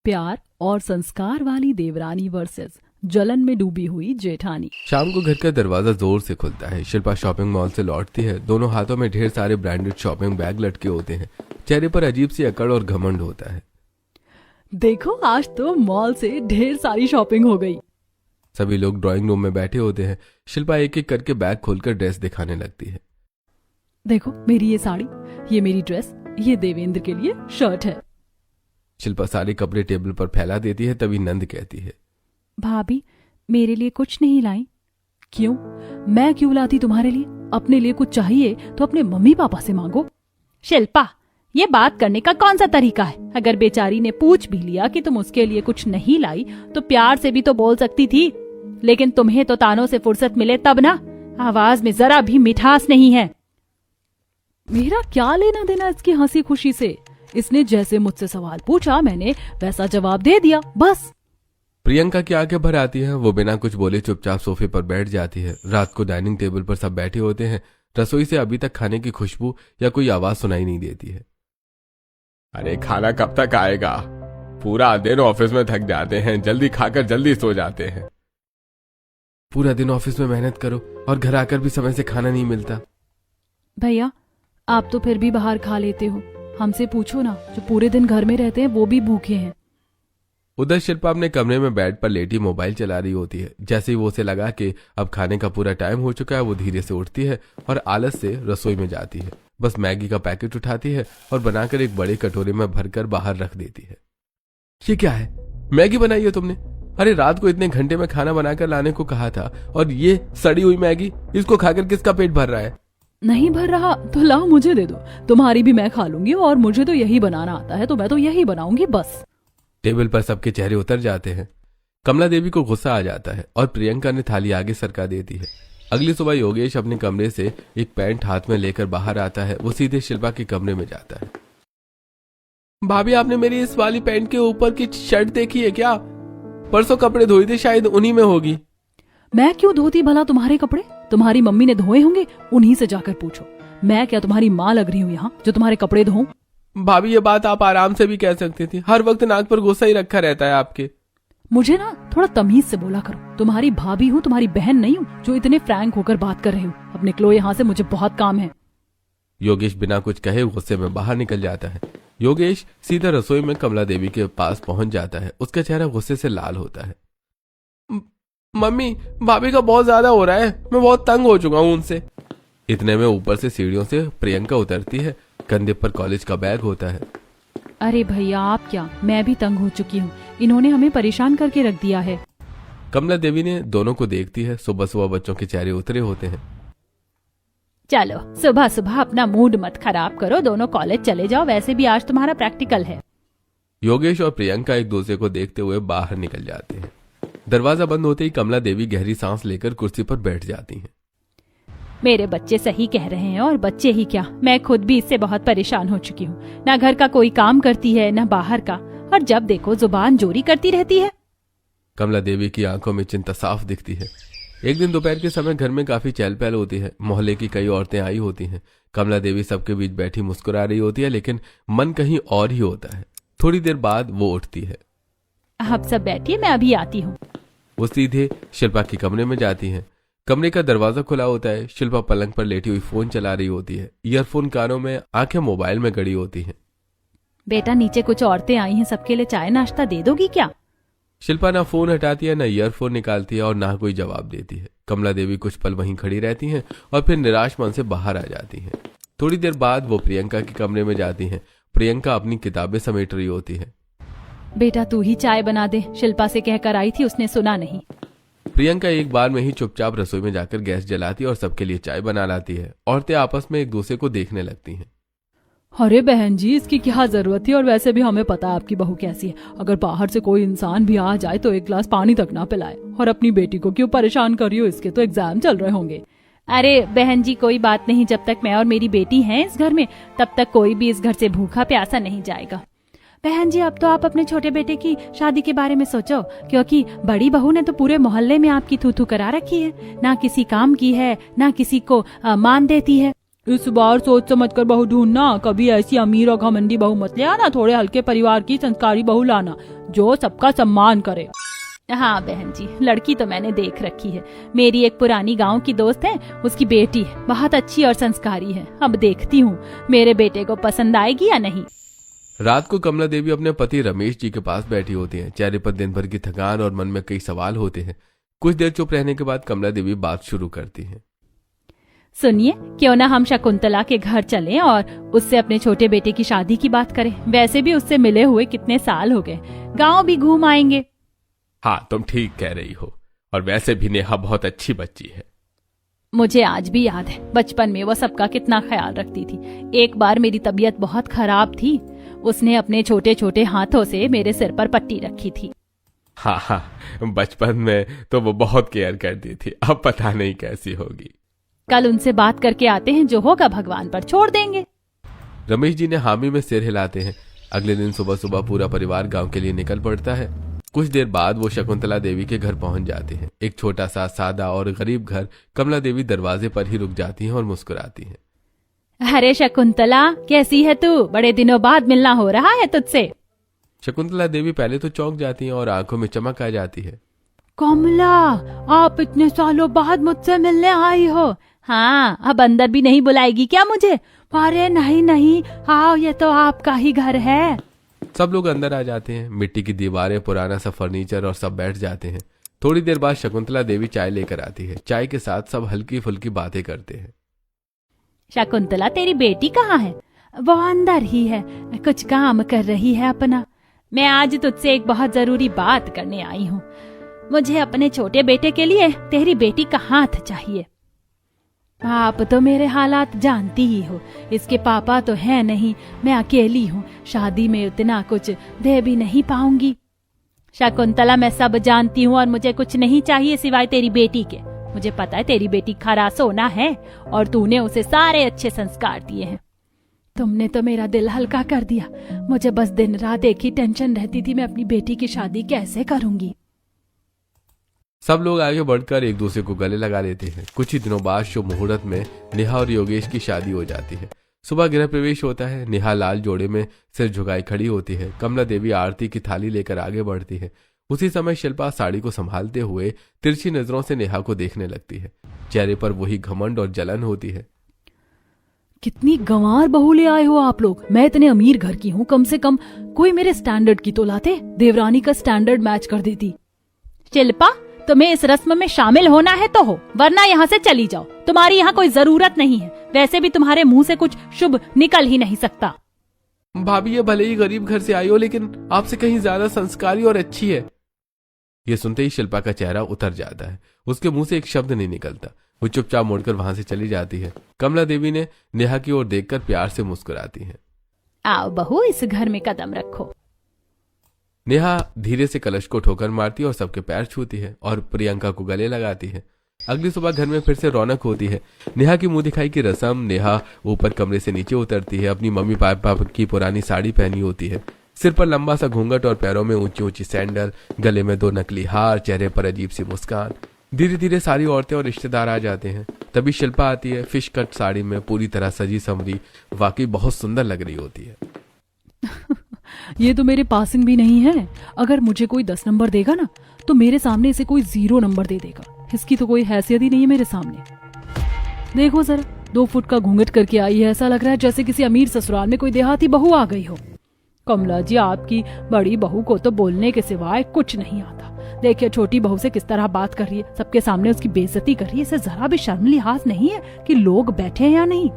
प्यार और संस्कार वाली देवरानी वर्सेस जलन में डूबी हुई जेठानी। शाम को घर का दरवाजा जोर से खुलता है। शिल्पा शॉपिंग मॉल से लौटती है। दोनों हाथों में ढेर सारे ब्रांडेड शॉपिंग बैग लटके होते हैं। चेहरे पर अजीब सी अकड़ और घमंड होता है। देखो, आज तो मॉल से ढेर सारी शॉपिंग हो गई। सभी लोग ड्राइंग रूम में बैठे होते हैं। शिल्पा एक एक करके बैग खोलकर ड्रेस दिखाने लगती है। देखो, मेरी ये साड़ी, ये मेरी ड्रेस, ये देवेंद्र के लिए शर्ट है। शिल्पा सारे कपड़े टेबल पर फैला देती है। तभी नंद कहती है, भाभी, मेरे लिए कुछ नहीं लाई? क्यों? मैं क्यों लाती तुम्हारे लिए? अपने लिए कुछ चाहिए तो अपने मम्मी पापा से मांगो। शिल्पा, ये बात करने का कौन सा तरीका है? अगर बेचारी ने पूछ भी लिया कि तुम उसके लिए कुछ नहीं लाई तो प्यार से भी तो बोल सकती थी। लेकिन तुम्हें तो तानों से फुर्सत मिले तब ना। आवाज में जरा भी मिठास नहीं है। मेरा क्या लेना देना इसकी हंसी खुशी से? इसने जैसे मुझसे सवाल पूछा मैंने वैसा जवाब दे दिया, बस। प्रियंका की आंखें भर आती हैं। वो बिना कुछ बोले चुपचाप सोफे पर बैठ जाती है। रात को डाइनिंग टेबल पर सब बैठे होते हैं। रसोई से अभी तक खाने की खुशबू या कोई आवाज सुनाई नहीं देती है। अरे खाना कब तक आएगा? पूरा दिन ऑफिस में थक जाते हैं, जल्दी खाकर जल्दी सो जाते हैं। पूरा दिन ऑफिस में मेहनत करो और घर आकर भी समय से खाना नहीं मिलता। भैया, आप तो फिर भी बाहर खा लेते हो। हमसे पूछो ना, जो पूरे दिन घर में रहते हैं वो भी भूखे हैं। उधर शिल्पा अपने कमरे में बेड पर लेटी मोबाइल चला रही होती है। जैसे ही वो उसे लगा कि अब खाने का पूरा टाइम हो चुका है, वो धीरे से उठती है और आलस से रसोई में जाती है। बस मैगी का पैकेट उठाती है और बनाकर एक बड़े कटोरे में भरकर बाहर रख देती है। ये क्या है? मैगी बनाई है तुमने? अरे रात को इतने घंटे में खाना बनाकर लाने को कहा था और ये सड़ी हुई मैगी, इसको खाकर किसका पेट भर रहा है? नहीं भर रहा तो लाओ, मुझे दे दो। तुम्हारी भी मैं खा लूंगी और मुझे तो यही बनाना आता है, तो मैं तो यही बनाऊंगी, बस। टेबल पर सबके चेहरे उतर जाते हैं। कमला देवी को गुस्सा आ जाता है और प्रियंका ने थाली आगे सरका देती है। अगली सुबह योगेश अपने कमरे से एक पैंट हाथ में लेकर बाहर आता है। वो सीधे शिल्पा के कमरे में जाता है। भाभी, आपने मेरी इस वाली पैंट के ऊपर की शर्ट देखी है क्या? परसों कपड़े धोए थे, शायद उन्हीं में होगी। मैं क्यों धोती भला तुम्हारे कपड़े? तुम्हारी मम्मी ने धोए होंगे, उन्हीं से जाकर पूछो। मैं क्या तुम्हारी माँ लग रही हूँ यहाँ जो तुम्हारे कपड़े धोऊं? भाभी, ये बात आप आराम से भी कह सकती थी। हर वक्त नाक पर गुस्सा ही रखा रहता है आपके। मुझे ना थोड़ा तमीज से बोला करो। तुम्हारी भाभी हूँ, तुम्हारी बहन नहीं हूँ जो इतने फ्रैंक होकर बात कर रहे हो। अब निकलो यहाँ से, मुझे बहुत काम है। योगेश बिना कुछ कहे गुस्से में बाहर निकल जाता है। योगेश सीधा रसोई में कमला देवी के पास पहुंच जाता है। उसका चेहरा गुस्से से लाल होता है। मम्मी, भाभी का बहुत ज्यादा हो रहा है, मैं बहुत तंग हो चुका हूँ उनसे। इतने में ऊपर से सीढ़ियों से प्रियंका उतरती है। कंधे पर कॉलेज का बैग होता है। अरे भैया, आप क्या, मैं भी तंग हो चुकी हूँ। इन्होंने हमें परेशान करके रख दिया है। कमला देवी ने दोनों को देखती है। सुबह सुबह बच्चों के चेहरे उतरे होते हैं। चलो, सुबह सुबह अपना मूड मत खराब करो, दोनों कॉलेज चले जाओ। वैसे भी आज तुम्हारा प्रैक्टिकल है। योगेश और प्रियंका एक दूसरे को देखते हुए बाहर निकल जाते हैं। दरवाजा बंद होते ही कमला देवी गहरी सांस लेकर कुर्सी पर बैठ जाती हैं। मेरे बच्चे सही कह रहे हैं, और बच्चे ही क्या, मैं खुद भी इससे बहुत परेशान हो चुकी हूँ। ना घर का कोई काम करती है, ना बाहर का, और जब देखो जुबान जोरी करती रहती है। कमला देवी की आंखों में चिंता साफ दिखती है। एक दिन दोपहर के समय घर में काफी चहल पहल होती है। मोहल्ले की कई औरतें आई होती हैं। कमला देवी सबके बीच बैठी मुस्कुरा रही होती है, लेकिन मन कहीं और ही होता है। थोड़ी देर बाद वो उठती है। आप सब बैठिए, मैं अभी आती हूँ। वो सीधे शिल्पा के कमरे में जाती हैं। कमरे का दरवाजा खुला होता है। शिल्पा पलंग पर लेटी हुई फोन चला रही होती है। ईयरफोन कानों में, आंखें मोबाइल में गड़ी होती हैं। बेटा, नीचे कुछ औरतें आई हैं, सबके लिए चाय नाश्ता दे दोगी क्या? शिल्पा ना फोन हटाती है, ना ईयरफोन निकालती है और ना कोई जवाब देती है। कमला देवी कुछ पल वहीं खड़ी रहती हैं और फिर निराश मन से बाहर आ जाती हैं। थोड़ी देर बाद वो प्रियंका के कमरे में जाती हैं। प्रियंका अपनी किताबें समेट रही होती है। बेटा, तू ही चाय बना दे, शिल्पा से कहकर आई थी, उसने सुना नहीं। प्रियंका एक बार में ही चुपचाप रसोई में जाकर गैस जलाती है और सबके लिए चाय बना लाती है। औरतें आपस में एक दूसरे को देखने लगती हैं। अरे बहन जी, इसकी क्या जरूरत थी? और वैसे भी हमें पता है आपकी बहू कैसी है। अगर बाहर से कोई इंसान भी आ जाए तो एक गिलास पानी तक ना पिलाए। और अपनी बेटी को क्यों परेशान कर रही हो? इसके तो एग्जाम चल रहे होंगे। अरे बहन जी, कोई बात नहीं, जब तक मैं और मेरी बेटी हैं इस घर में, तब तक कोई भी इस घर से भूखा प्यासा नहीं जाएगा। बहन जी, अब तो आप अपने छोटे बेटे की शादी के बारे में सोचो, क्योंकि बड़ी बहू ने तो पूरे मोहल्ले में आपकी थू थू करा रखी है। ना किसी काम की है, ना किसी को मान देती है। इस बार सोच समझ कर बहू ढूंढना, कभी ऐसी अमीर और घमंडी बहू मत ले आना, थोड़े हल्के परिवार की संस्कारी बहू लाना जो सबका सम्मान करे। हाँ बहन जी, लड़की तो मैंने देख रखी है। मेरी एक पुरानी गांव की दोस्त है, उसकी बेटी है, बहुत अच्छी और संस्कारी है। अब देखती हूँ मेरे बेटे को पसंद आएगी या नहीं। रात को कमला देवी अपने पति रमेश जी के पास बैठी होती हैं। चेहरे पर दिन भर की थकान और मन में कई सवाल होते हैं। कुछ देर चुप रहने के बाद कमला देवी बात शुरू करती हैं। सुनिए, क्यों ना हम शकुंतला के घर चलें और उससे अपने छोटे बेटे की शादी की बात करें। वैसे भी उससे मिले हुए कितने साल हो गए, गांव भी घूम आएंगे। हाँ, तुम ठीक कह रही हो, और वैसे भी नेहा बहुत अच्छी बच्ची है। मुझे आज भी याद है बचपन में वो सबका कितना ख्याल रखती थी। एक बार मेरी तबीयत बहुत खराब थी, उसने अपने छोटे छोटे हाथों से मेरे सिर पर पट्टी रखी थी। हाँ, बचपन में तो वो बहुत केयर करती थी, अब पता नहीं कैसी होगी। कल उनसे बात करके आते हैं, जो होगा भगवान पर छोड़ देंगे। रमेश जी ने हामी में सिर हिलाते हैं। अगले दिन सुबह सुबह पूरा परिवार गांव के लिए निकल पड़ता है। कुछ देर बाद वो शकुंतला देवी के घर पहुंच जाते हैं। एक छोटा सा सादा और गरीब घर। कमला देवी दरवाजे पर ही रुक जाती हैं और मुस्कुराती हैं। अरे शकुंतला, कैसी है तू? बड़े दिनों बाद मिलना हो रहा है तुझसे। शकुंतला देवी पहले तो चौंक जाती हैं और आंखों में चमक आ जाती है। कमला, आप इतने सालों बाद मुझसे मिलने आई हो? हाँ, अब अंदर भी नहीं बुलाएगी क्या मुझे? अरे नहीं नहीं, आओ, ये तो आपका ही घर है। सब लोग अंदर आ जाते हैं। मिट्टी की दीवारें, पुराना सा फर्नीचर, और सब बैठ जाते हैं। थोड़ी देर बाद शकुंतला देवी चाय लेकर आती है। चाय के साथ सब हल्की फुल्की बातें करते हैं। शकुंतला, तेरी बेटी कहाँ है? वो अंदर ही है, कुछ काम कर रही है अपना। मैं आज तुझसे एक बहुत जरूरी बात करने आई हूँ। मुझे अपने छोटे बेटे के लिए तेरी बेटी का हाथ चाहिए। आप तो मेरे हालात जानती ही हो, इसके पापा तो है नहीं, मैं अकेली हूँ, शादी में उतना कुछ दे भी नहीं पाऊंगी। शकुंतला, मैं सब जानती हूँ और मुझे कुछ नहीं चाहिए सिवाय तेरी बेटी के। मुझे पता है तेरी बेटी खरा सोना है और तूने उसे सारे अच्छे संस्कार दिए हैं। तुमने तो मेरा दिल हल्का कर दिया। मुझे बस दिन रात एक ही टेंशन रहती थी, मैं अपनी बेटी की शादी कैसे करूंगी। सब लोग आगे बढ़कर एक दूसरे को गले लगा लेते हैं। कुछ ही दिनों बाद शुभ मुहूर्त में नेहा और योगेश की शादी हो जाती है। सुबह गृह प्रवेश होता है। नेहा लाल जोड़े में सिर झुकाई खड़ी होती है। कमला देवी आरती की थाली लेकर आगे बढ़ती है। उसी समय शिल्पा साड़ी को संभालते हुए तिरछी नजरों से नेहा को देखने लगती है। चेहरे पर वही घमंड और जलन होती है। कितनी गंवार बहू ले आए हो आप लोग। मैं इतने अमीर घर की हूँ, कम से कम कोई मेरे स्टैंडर्ड की तो लाते। देवरानी का स्टैंडर्ड मैच कर देती। शिल्पा, तुम्हें इस रस्म में शामिल होना है तो हो, वरना यहाँ से चली जाओ। तुम्हारी यहाँ कोई जरूरत नहीं है। वैसे भी तुम्हारे मुंह से कुछ शुभ निकल ही नहीं सकता। भाभी, ये भले ही गरीब घर से आई हो, लेकिन आपसे कहीं ज्यादा संस्कारी और अच्छी है। ये सुनते ही शिल्पा का चेहरा उतर जाता है। उसके मुंह से एक शब्द नहीं निकलता। वो चुपचाप मुड़कर वहां से चली जाती है। कमला देवी ने नेहा की ओर देखकर प्यार से मुस्कुराती है। आओ बहू, इस घर में कदम रखो। नेहा धीरे से कलश को ठोकर मारती है और सबके पैर छूती है और प्रियंका को गले लगाती है। अगली सुबह घर में फिर से रौनक होती है। नेहा की मुंह दिखाई की रस्म। नेहा ऊपर कमरे से नीचे उतरती है। अपनी मम्मी पापा की पुरानी साड़ी पहनी होती है। सिर पर लंबा सा घूंघट और पैरों में ऊंची ऊंची सैंडल, गले में 2 नकली हार, चेहरे पर अजीब सी मुस्कान। धीरे धीरे सारी औरतें और रिश्तेदार आ जाते हैं। तभी शिल्पा आती है, फिश कट साड़ी में, पूरी तरह सजी संवरी। वाकई बहुत सुंदर लग रही होती है। ये तो मेरे पासिंग भी नहीं है। अगर मुझे कोई 10 नंबर देगा ना, तो मेरे सामने इसे कोई 0 नंबर दे देगा। इसकी तो कोई हैसियत ही नहीं है मेरे सामने। देखो जरा, 2 फुट का घूंघट करके आई है। ऐसा लग रहा है जैसे किसी अमीर ससुराल में कोई देहाती बहू आ गई हो। कमला जी, आपकी बड़ी बहू को तो बोलने के सिवाय कुछ नहीं आता। देखिए छोटी बहू से किस तरह बात कर रही है, सबके सामने उसकी बेइज्जती कर रही है। इसे जरा भी शर्म लिहाज नहीं है कि लोग बैठे हैं या नहीं।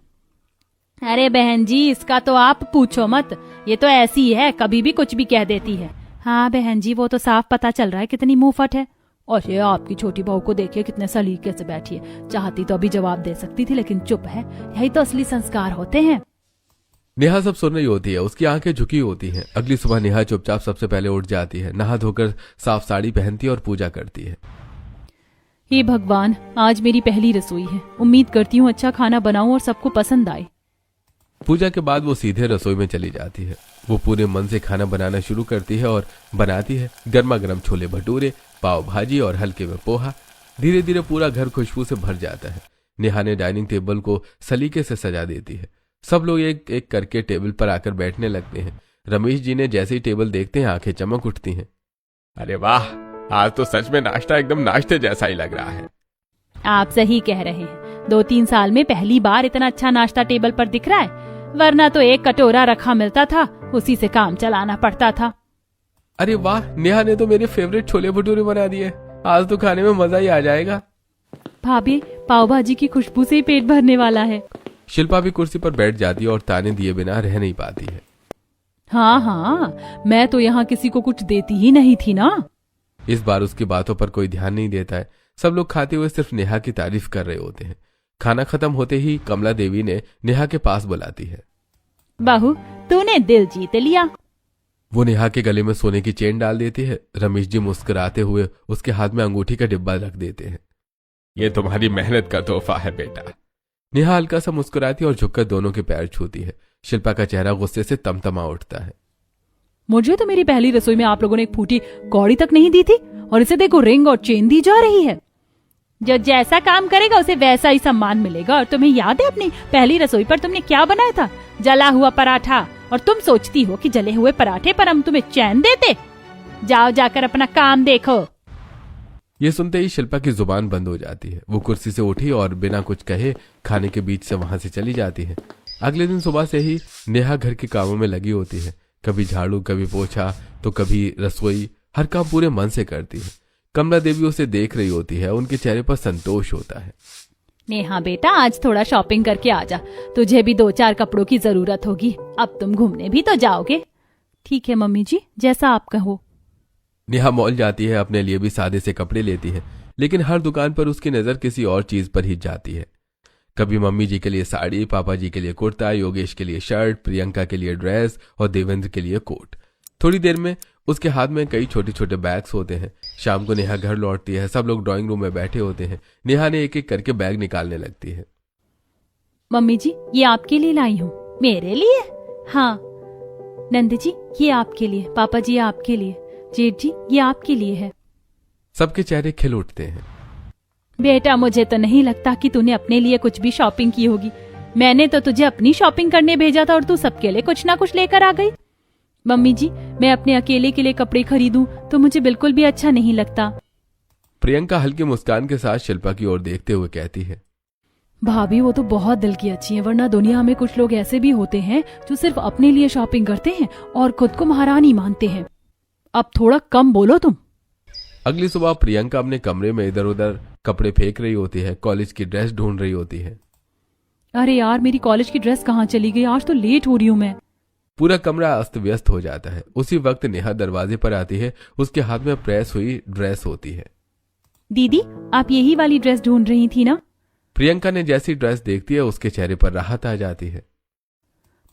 अरे बहन जी, इसका तो आप पूछो मत। ये तो ऐसी है, कभी भी कुछ भी कह देती है। हाँ बहन जी, वो तो साफ पता चल रहा है कितनी मुंहफट है। और ये आपकी छोटी बहू को देखिए कितने सलीके से बैठी है। चाहती तो अभी जवाब दे सकती थी, लेकिन चुप है। यही तो असली संस्कार होते हैं। नेहा सब सुन रही होती है। उसकी आंखें झुकी होती हैं। अगली सुबह नेहा चुपचाप सबसे पहले उठ जाती है। नहा धोकर साफ साड़ी पहनती है और पूजा करती है। हे भगवान, आज मेरी पहली रसोई है। उम्मीद करती हूँ अच्छा खाना बनाऊं और सबको पसंद आए। पूजा के बाद वो सीधे रसोई में चली जाती है। वो पूरे मन से खाना बनाना शुरू करती है और बनाती है गर्मा गर्म छोले भटूरे, पाव भाजी और हल्के में पोहा। धीरे धीरे पूरा घर खुशबू से भर जाता है। नेहा ने डाइनिंग टेबल को सलीके से सजा देती है। सब लोग एक एक करके टेबल पर आकर बैठने लगते हैं। रमेश जी ने जैसे ही टेबल देखते हैं आंखें चमक उठती हैं। अरे वाह, आज तो सच में नाश्ता एकदम नाश्ते जैसा ही लग रहा है। आप सही कह रहे हैं, 2-3 साल में पहली बार इतना अच्छा नाश्ता टेबल पर दिख रहा है, वरना तो एक कटोरा रखा मिलता था, उसी से काम चलाना पड़ता था। अरे वाह, नेहा ने तो मेरे फेवरेट छोले भटूरे बना दिए। आज तो खाने में मजा ही आ जाएगा। भाभी, पाव भाजी की खुशबू से ही पेट भरने वाला है। शिल्पा भी कुर्सी पर बैठ जाती है और ताने दिए बिना रह नहीं पाती है। हाँ हाँ, मैं तो यहाँ किसी को कुछ देती ही नहीं थी ना। इस बार उसकी बातों पर कोई ध्यान नहीं देता है। सब लोग खाते हुए सिर्फ नेहा की तारीफ कर रहे होते हैं। खाना खत्म होते ही कमला देवी ने नेहा के पास बुलाती है। बहू, तूने दिल जीत लिया। वो नेहा के गले में सोने की चेन डाल देती है। रमेश जी मुस्कुराते हुए उसके हाथ में अंगूठी का डिब्बा रख देते हैं। ये तुम्हारी मेहनत का तोहफा है बेटा। नेहा हल्का सा मुस्कुराती है और झुककर दोनों के पैर छूती है। शिल्पा का चेहरा गुस्से से तमतमा उठता है। मुझे तो मेरी पहली रसोई में आप लोगों ने एक फूटी कौड़ी तक नहीं दी थी, और इसे देखो रिंग और चेन दी जा रही है। जो जैसा काम करेगा उसे वैसा ही सम्मान मिलेगा। और तुम्हें याद है अपनी पहली रसोई पर तुमने क्या बनाया था? जला हुआ पराठा। और तुम सोचती हो कि जले हुए पराठे पर हम तुम्हें चैन देते? जाओ जाकर अपना काम देखो। ये सुनते ही शिल्पा की जुबान बंद हो जाती है। वो कुर्सी से उठी और बिना कुछ कहे खाने के बीच से वहां से चली जाती है। अगले दिन सुबह से ही नेहा घर के कामों में लगी होती है। कभी झाड़ू, कभी पोछा, तो कभी रसोई। हर काम पूरे मन से करती है। कमला देवी उसे देख रही होती है। उनके चेहरे पर संतोष होता है। नेहा बेटा, आज थोड़ा शॉपिंग करके आ जा। तुझे भी 2-4 कपड़ों की जरूरत होगी। अब तुम घूमने भी तो जाओगे। ठीक है मम्मी जी, जैसा आप कहो। नेहा मॉल जाती है। अपने लिए भी सादे से कपड़े लेती है, लेकिन हर दुकान पर उसकी नजर किसी और चीज पर ही जाती है। कभी मम्मी जी के लिए साड़ी, पापा जी के लिए कुर्ता, योगेश के लिए शर्ट, प्रियंका के लिए ड्रेस और देवेंद्र के लिए कोट। थोड़ी देर में उसके हाथ में कई छोटे छोटे बैग्स होते हैं। शाम को नेहा घर लौटती है। सब लोग ड्राइंग रूम में बैठे होते हैं। नेहा ने एक एक करके बैग निकालने लगती है। मम्मी जी, ये आपके लिए लाई हूँ। मेरे लिए? हाँ। नंद जी, ये आपके लिए। पापा जी, आपके लिए। जेठ जी, ये आपके लिए है। सबके चेहरे खिल उठते हैं। बेटा, मुझे तो नहीं लगता कि तूने अपने लिए कुछ भी शॉपिंग की होगी। मैंने तो तुझे अपनी शॉपिंग करने भेजा था और तू सबके लिए कुछ ना कुछ लेकर आ गई। मम्मी जी, मैं अपने अकेले के लिए कपड़े खरीदूं तो मुझे बिल्कुल भी अच्छा नहीं लगता। प्रियंका हल्की मुस्कान के साथ शिल्पा की ओर देखते हुए कहती है। भाभी, वो तो बहुत दिल की अच्छी है, वरना दुनिया में कुछ लोग ऐसे भी होते हैं जो सिर्फ अपने लिए शॉपिंग करते हैं और खुद को महारानी मानते हैं। अब थोड़ा कम बोलो तुम। अगली सुबह प्रियंका अपने कमरे में इधर उधर कपड़े फेंक रही होती है। कॉलेज की ड्रेस ढूंढ रही होती है। अरे यार, मेरी कॉलेज की ड्रेस कहाँ चली गई? आज तो लेट हो रही हूँ मैं। पूरा कमरा अस्त व्यस्त हो जाता है। उसी वक्त नेहा दरवाजे पर आती है। उसके हाथ में प्रेस हुई ड्रेस होती है। दीदी, आप यही वाली ड्रेस ढूंढ रही थी ना? प्रियंका ने जैसी ड्रेस देखती है उसके चेहरे पर राहत आ जाती है।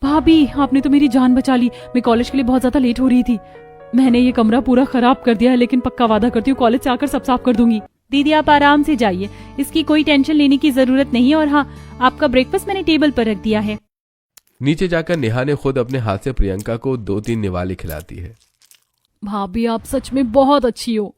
भाभी, आपने तो मेरी जान बचा ली। मैं कॉलेज के लिए बहुत ज्यादा लेट हो रही थी। मैंने ये कमरा पूरा खराब कर दिया है, लेकिन पक्का वादा करती हूँ कॉलेज से आकर सब साफ कर दूंगी। दीदी, आप आराम से जाइए, इसकी कोई टेंशन लेने की जरूरत नहीं है। और हाँ, आपका ब्रेकफास्ट मैंने टेबल पर रख दिया है। नीचे जाकर नेहा ने खुद अपने हाथ से प्रियंका को 2-3 निवाले खिलाती है। भाभी, आप सच में बहुत अच्छी हो।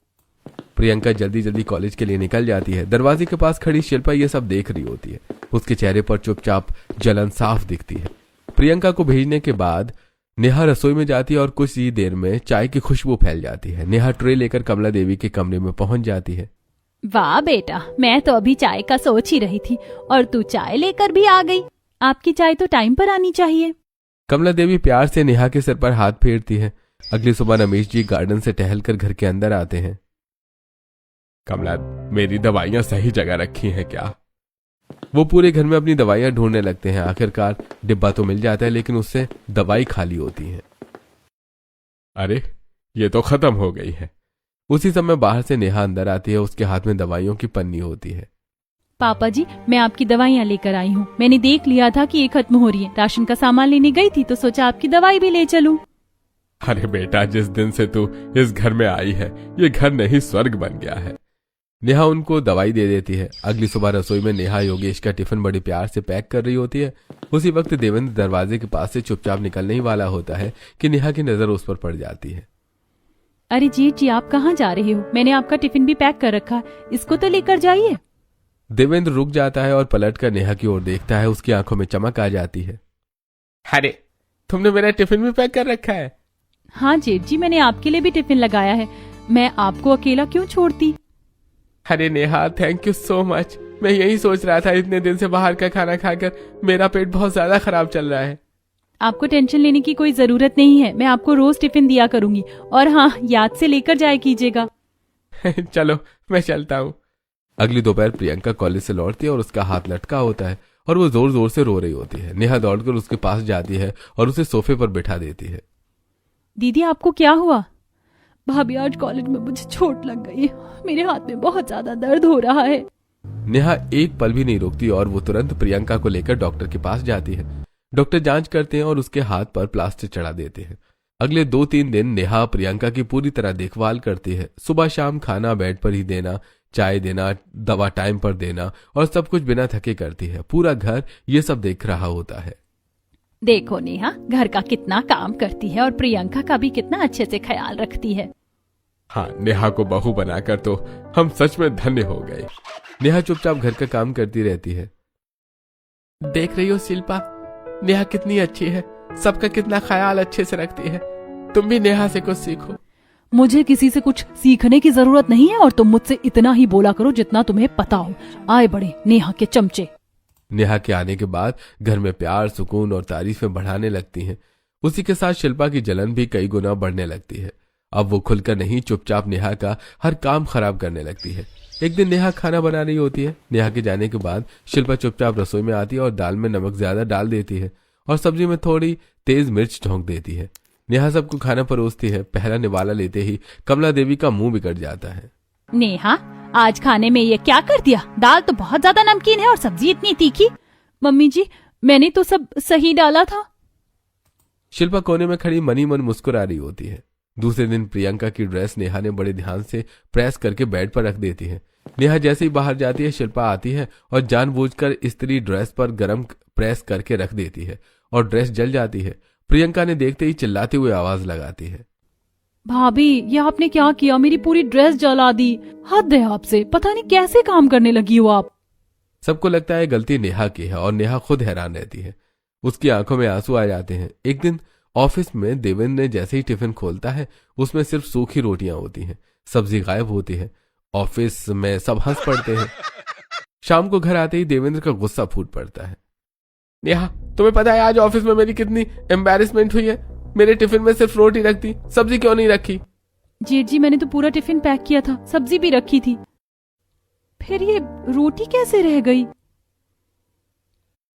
प्रियंका जल्दी जल्दी कॉलेज के लिए निकल जाती है। दरवाजे के पास खड़ी शिल्पा ये सब देख रही होती है। उसके चेहरे पर चुपचाप जलन साफ दिखती है। प्रियंका को भेजने के बाद नेहा रसोई में जाती है और कुछ ही देर में चाय की खुशबू फैल जाती है। नेहा ट्रे लेकर कमला देवी के कमरे में पहुंच जाती है। वाह बेटा, मैं तो अभी चाय का सोच ही रही थी और तू चाय लेकर भी आ गई। आपकी चाय तो टाइम पर आनी चाहिए। कमला देवी प्यार से नेहा के सिर पर हाथ फेरती है। अगली सुबह रमेश जी गार्डन से टहलकर घर के अंदर आते हैं। कमला, मेरी दवाइयां सही जगह रखी हैं क्या? वो पूरे घर में अपनी दवाइयां ढूंढने लगते हैं। आखिरकार डिब्बा तो मिल जाता है, लेकिन उससे दवाई खाली होती है। अरे, ये तो खत्म हो गई है। उसी समय बाहर से नेहा अंदर आती है। उसके हाथ में दवाइयों की पन्नी होती है। पापा जी, मैं आपकी दवाइयाँ लेकर आई हूँ। मैंने देख लिया था कि ये खत्म हो रही है। राशन का सामान लेने गई थी तो सोचा आपकी दवाई भी ले चलूं। अरे बेटा, जिस दिन से तू इस घर में आई है, ये घर नहीं स्वर्ग बन गया है। नेहा उनको दवाई दे देती है। अगली सुबह रसोई में नेहा योगेश का टिफिन बड़े प्यार से पैक कर रही होती है। उसी वक्त देवेंद्र दरवाजे के पास से चुपचाप निकलने ही वाला होता है कि नेहा की नजर उस पर पड़ जाती है। अरे जेठ जी, आप कहाँ जा रहे हो? मैंने आपका टिफिन भी पैक कर रखा है, इसको तो लेकर जाइए। देवेंद्र रुक जाता है और पलटकर नेहा की ओर देखता है। उसकी आंखों में चमक आ जाती है। अरे तुमने मेरा टिफिन भी पैक कर रखा है? हाँ जेठ जी, मैंने आपके लिए भी टिफिन लगाया है। मैं आपको अकेला क्यों छोड़ती। अरे Neha, thank you so much. मैं यही सोच रहा था, इतने दिन से बाहर का खाना खाकर मेरा पेट बहुत ज्यादा खराब चल रहा है। आपको टेंशन लेने की कोई जरूरत नहीं है, मैं आपको रोज टिफिन दिया करूंगी। और हाँ, याद से लेकर जाया कीजिएगा। चलो मैं चलता हूँ। अगली दोपहर प्रियंका कॉलेज से लौटती है और उसका हाथ लटका होता है और वो जोर जोर से रो रही होती है। नेहा दौड़कर उसके पास जाती है और उसे सोफे पर बिठा देती है। दीदी, आपको क्या हुआ। भाभी, आज कॉलेज में मुझे चोट लग गई, मेरे हाथ में बहुत ज्यादा दर्द हो रहा है। नेहा एक पल भी नहीं रुकती और वो तुरंत प्रियंका को लेकर डॉक्टर के पास जाती है। डॉक्टर जांच करते हैं और उसके हाथ पर प्लास्टर चढ़ा देते हैं। अगले 2-3 दिन नेहा प्रियंका की पूरी तरह देखभाल करती है। सुबह शाम खाना बेड पर ही देना, चाय देना, दवा टाइम पर देना और सब कुछ बिना थके करती है। पूरा घर ये सब देख रहा होता है। देखो नेहा, घर का कितना काम करती है और प्रियंका का भी कितना अच्छे से ख्याल रखती है। हाँ, नेहा को बहू बनाकर तो हम सच में धन्य हो गए। नेहा चुपचाप घर का काम करती रहती है। देख रही हो शिल्पा, नेहा कितनी अच्छी है, सबका कितना ख्याल अच्छे से रखती है। तुम भी नेहा से कुछ सीखो। मुझे किसी से कुछ सीखने की जरूरत नहीं है और तुम मुझसे इतना ही बोला करो जितना तुम्हें पता हो। आए बड़े नेहा के चमचे। नेहा के आने के बाद घर में प्यार, सुकून और तारीफें बढ़ाने लगती हैं। उसी के साथ शिल्पा की जलन भी कई गुना बढ़ने लगती है। अब वो खुलकर नहीं, चुपचाप नेहा का हर काम खराब करने लगती है। एक दिन नेहा खाना बना रही होती है। नेहा के जाने के बाद शिल्पा चुपचाप रसोई में आती है और दाल में नमक ज्यादा डाल देती है और सब्जी में थोड़ी तेज मिर्च झोंक देती है। नेहा सबको खाना परोसती है। पहला निवाला लेते ही कमला देवी का मुंह बिगड़ जाता है। नेहा, आज खाने में ये क्या कर दिया। दाल तो बहुत ज्यादा नमकीन है और सब्जी इतनी तीखी। मम्मी जी, मैंने तो सब सही डाला था। शिल्पा कोने में खड़ी मनी मन मुस्कुरा रही होती है। दूसरे दिन प्रियंका की ड्रेस नेहा ने बड़े ध्यान से प्रेस करके बेड पर रख देती है। नेहा जैसे ही बाहर जाती है, शिल्पा आती है और जानबूझकर इस्त्री ड्रेस पर गरम प्रेस करके रख देती है और ड्रेस जल जाती है। प्रियंका ने देखते ही चिल्लाते हुए आवाज लगाती है, भाभी, ये आपने क्या किया, मेरी पूरी ड्रेस जला दी। हद है आपसे, पता नहीं कैसे काम करने लगी हो आप। सबको लगता है गलती नेहा की है और नेहा खुद हैरान रहती है। उसकी आंखों में आंसू आ जाते हैं। एक दिन ऑफिस में देवेंद्र ने जैसे ही टिफिन खोलता है, उसमें सिर्फ सूखी रोटियां होती हैं, सब्जी गायब होती है। ऑफिस में सब हंस पड़ते हैं। शाम को घर आते ही देवेंद्र का गुस्सा फूट पड़ता है। नेहा, तुम्हें पता है आज ऑफिस में मेरी कितनी एम्बैरेसमेंट हुई है। मेरे टिफिन में सिर्फ रोटी रखती, सब्जी क्यों नहीं रखी। जेठ जी, मैंने तो पूरा टिफिन पैक किया था, सब्जी भी रखी थी, फिर ये रोटी कैसे रह गई।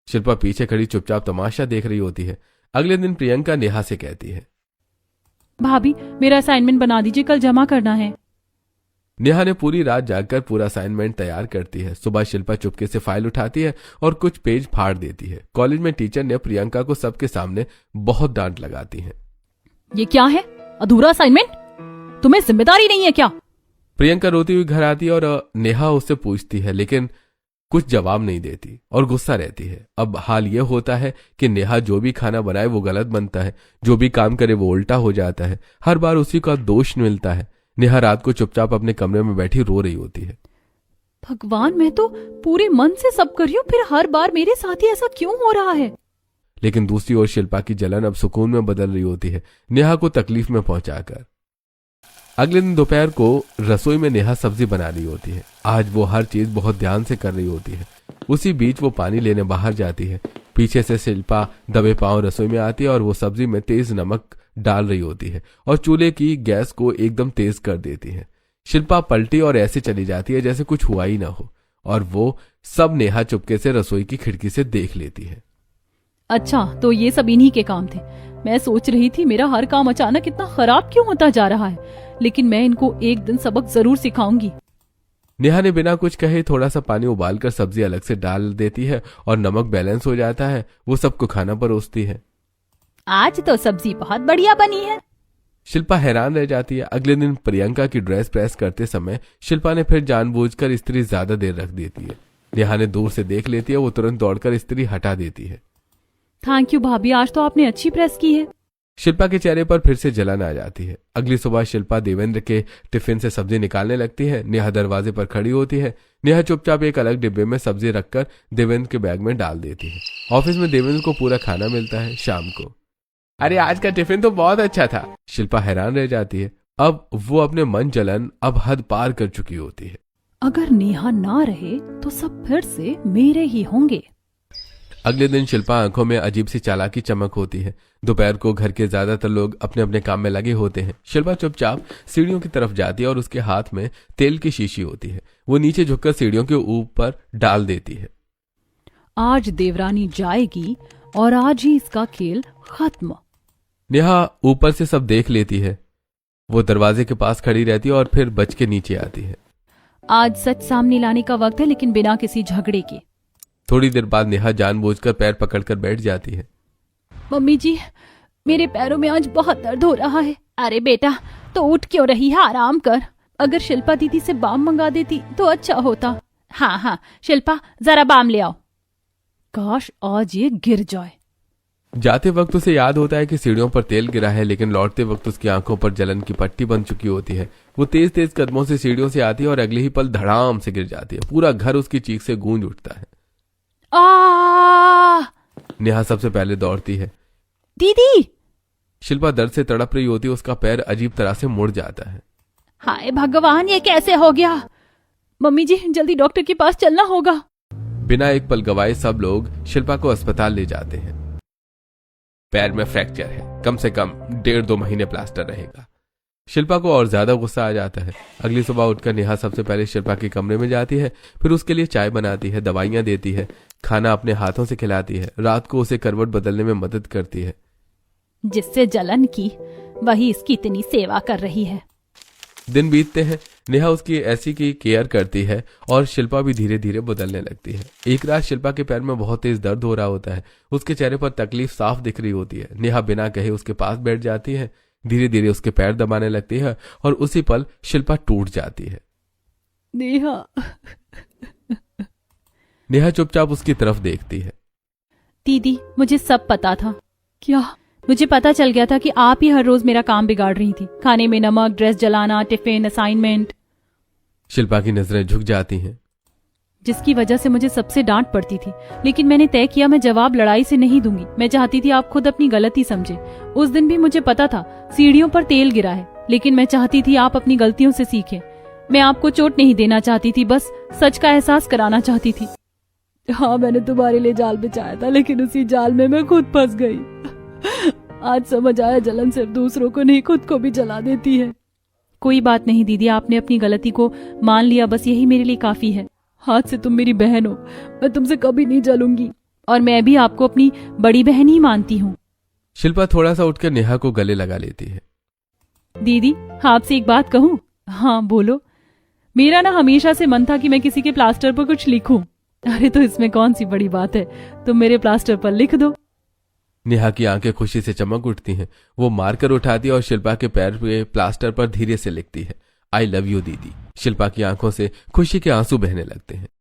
शिल्पा पीछे खड़ी चुपचाप तमाशा देख रही होती है। अगले दिन प्रियंका नेहा से कहती है, भाभी, मेरा असाइनमेंट बना दीजिए, कल जमा करना है। नेहा ने पूरी रात जागकर पूरा असाइनमेंट तैयार करती है। सुबह शिल्पा चुपके से फाइल उठाती है और कुछ पेज फाड़ देती है। कॉलेज में टीचर ने प्रियंका को सबके सामने बहुत डांट लगाती है। ये क्या है, अधूरा असाइनमेंट, तुम्हें जिम्मेदारी नहीं है क्या। प्रियंका रोती हुई घर आती है और नेहा उससे पूछती है, लेकिन कुछ जवाब नहीं देती और गुस्सा रहती है। अब हाल ये होता है कि नेहा जो भी खाना बनाए वो गलत बनता है, जो भी काम करे वो उल्टा हो जाता है। हर बार उसी का दोष मिलता है। नेहा रात को चुपचाप अपने कमरे में बैठी रो रही होती है। भगवान, मैं तो पूरे मन से सब कर रही हूँ, फिर हर बार मेरे साथ ही ऐसा क्यों हो रहा है। लेकिन दूसरी ओर शिल्पा की जलन अब सुकून में बदल रही होती है, नेहा को तकलीफ में पहुंचाकर। अगले दिन दोपहर को रसोई में नेहा सब्जी बना रही होती है। आज वो हर चीज बहुत ध्यान से कर रही होती है। उसी बीच वो पानी लेने बाहर जाती है। पीछे से शिल्पा दबे पांव रसोई में आती है और वो सब्जी में तेज नमक डाल रही होती है और चूल्हे की गैस को एकदम तेज कर देती है। शिल्पा पलटी और ऐसे चली जाती है जैसे कुछ हुआ ही ना हो और वो सब नेहा चुपके से रसोई की खिड़की से देख लेती है। अच्छा, तो ये सब इन्हीं के काम थे। मैं सोच रही थी मेरा हर काम अचानक इतना खराब क्यों होता जा रहा है, लेकिन मैं इनको एक दिन सबक जरूर सिखाऊंगी। नेहा ने बिना कुछ कहे थोड़ा सा पानी उबालकर सब्जी अलग से डाल देती है और नमक बैलेंस हो जाता है। वो सबको खाना परोसती है। आज तो सब्जी बहुत बढ़िया बनी है। शिल्पा हैरान रह जाती है। अगले दिन प्रियंका की ड्रेस प्रेस करते समय शिल्पा ने फिर जानबूझकर इस्त्री ज्यादा देर रख देती है। नेहा ने दूर से देख लेती है। वो तुरंत दौड़कर इस्त्री हटा देती है। थैंक यू भाभी, आज तो आपने अच्छी प्रेस की है। शिल्पा के चेहरे पर फिर से जलन आ जाती है। अगली सुबह शिल्पा देवेंद्र के टिफिन से सब्जी निकालने लगती है। नेहा दरवाजे पर खड़ी होती है। नेहा चुपचाप एक अलग डिब्बे में सब्जी रखकर देवेंद्र के बैग में डाल देती है। ऑफिस में देवेंद्र को पूरा खाना मिलता है। शाम को, अरे आज का टिफिन तो बहुत अच्छा था। शिल्पा हैरान रह जाती है। अब वो अपने मन जलन अब हद पार कर चुकी होती है। अगर नेहा ना रहे तो सब फिर से मेरे ही होंगे। अगले दिन शिल्पा आंखों में अजीब सी चालाकी चमक होती है। दोपहर को घर के ज्यादातर लोग अपने अपने काम में लगे होते हैं। शिल्पा चुपचाप सीढ़ियों की तरफ जाती है और उसके हाथ में तेल की शीशी होती है। वो नीचे झुककर सीढ़ियों के ऊपर डाल देती है। आज देवरानी जाएगी और आज ही इसका खेल खत्म। नेहा ऊपर से सब देख लेती है। वो दरवाजे के पास खड़ी रहती है और फिर बच के नीचे आती है। आज सच सामने लाने का वक्त है, लेकिन बिना किसी झगड़े के। थोड़ी देर बाद नेहा जानबूझकर पैर पकड़कर बैठ जाती है। मम्मी जी, मेरे पैरों में आज बहुत दर्द हो रहा है। अरे बेटा, तो उठ क्यों रही है, आराम कर। अगर शिल्पा दीदी से बाम मंगा देती तो अच्छा होता। हाँ हाँ शिल्पा, जरा बाम ले आओ। काश आज ये गिर जाए। जाते वक्त उसे याद होता है कि सीढ़ियों पर तेल गिरा है, लेकिन लौटते वक्त उसकी आंखों पर जलन की पट्टी बन चुकी होती है। वो तेज तेज कदमों से सीढ़ियों से आती है और अगले ही पल धड़ाम से गिर जाती है। पूरा घर उसकी चीख से गूंज उठता है। नेहा सबसे पहले दौड़ती है। दीदी! शिल्पा दर्द से तड़प रही होती है। उसका पैर अजीब तरह से मुड़ जाता है। हाय भगवान, ये कैसे हो गया? मम्मी जी, जल्दी डॉक्टर के पास चलना होगा। बिना एक पल गवाए सब लोग शिल्पा को अस्पताल ले जाते हैं। पैर में फ्रैक्चर है, कम से कम 1.5-2 महीने प्लास्टर रहेगा। शिल्पा को और ज्यादा गुस्सा आ जाता है। अगली सुबह उठकर नेहा सबसे पहले शिल्पा के कमरे में जाती है। फिर उसके लिए चाय बनाती है, दवाइयां देती है, खाना अपने हाथों से खिलाती है। रात को उसे करवट बदलने में मदद करती है। जिससे जलन की, वही इसकी इतनी सेवा कर रही है। दिन बीतते हैं। नेहा उसकी ऐसी की केयर करती है और शिल्पा भी धीरे धीरे बदलने लगती है। एक रात शिल्पा के पैर में बहुत तेज दर्द हो रहा होता है। उसके चेहरे पर तकलीफ साफ दिख रही होती है। नेहा बिना कहे उसके पास बैठ जाती है, धीरे धीरे उसके पैर दबाने लगती है और उसी पल शिल्पा टूट जाती है। नेहा चुपचाप उसकी तरफ देखती है। दीदी, मुझे सब पता था। क्या? मुझे पता चल गया था कि आप ही हर रोज मेरा काम बिगाड़ रही थी। खाने में नमक, ड्रेस जलाना, टिफिन, असाइनमेंट। शिल्पा की नजरें झुक जाती हैं। जिसकी वजह से मुझे सबसे डांट पड़ती थी, लेकिन मैंने तय किया मैं जवाब लड़ाई से नहीं दूंगी। मैं चाहती थी आप खुद अपनी गलती समझे। उस दिन भी मुझे पता था सीढ़ियों पर तेल गिरा है, लेकिन मैं चाहती थी आप अपनी गलतियों से सीखें। मैं आपको चोट नहीं देना चाहती थी, बस सच का एहसास कराना चाहती थी। हाँ, मैंने तुम्हारे लिए जाल बिछाया था, लेकिन उसी जाल में मैं खुद फंस गई। आज समझ आया, जलन सिर्फ दूसरों को नहीं, खुद को भी जला देती है। कोई बात नहीं दीदी, आपने अपनी गलती को मान लिया, बस यही मेरे लिए काफी है। आज से तुम मेरी बहन हो, मैं तुमसे कभी नहीं जलूंगी, और मैं भी आपको अपनी बड़ी बहन ही मानती हूँ। शिल्पा थोड़ा सा उठकर नेहा को गले लगा लेती है। दीदी, आपसे एक बात कहूँ? हाँ बोलो। मेरा ना हमेशा से मन था कि मैं किसी के प्लास्टर पर कुछ लिखूं। अरे तो इसमें कौन सी बड़ी बात है, तुम मेरे प्लास्टर पर लिख दो। नेहा की आंखें खुशी से चमक उठती हैं। वो मारकर उठाती है और शिल्पा के पैर पे प्लास्टर पर धीरे से लिखती है, आई लव यू दीदी। शिल्पा की आंखों से खुशी के आंसू बहने लगते हैं।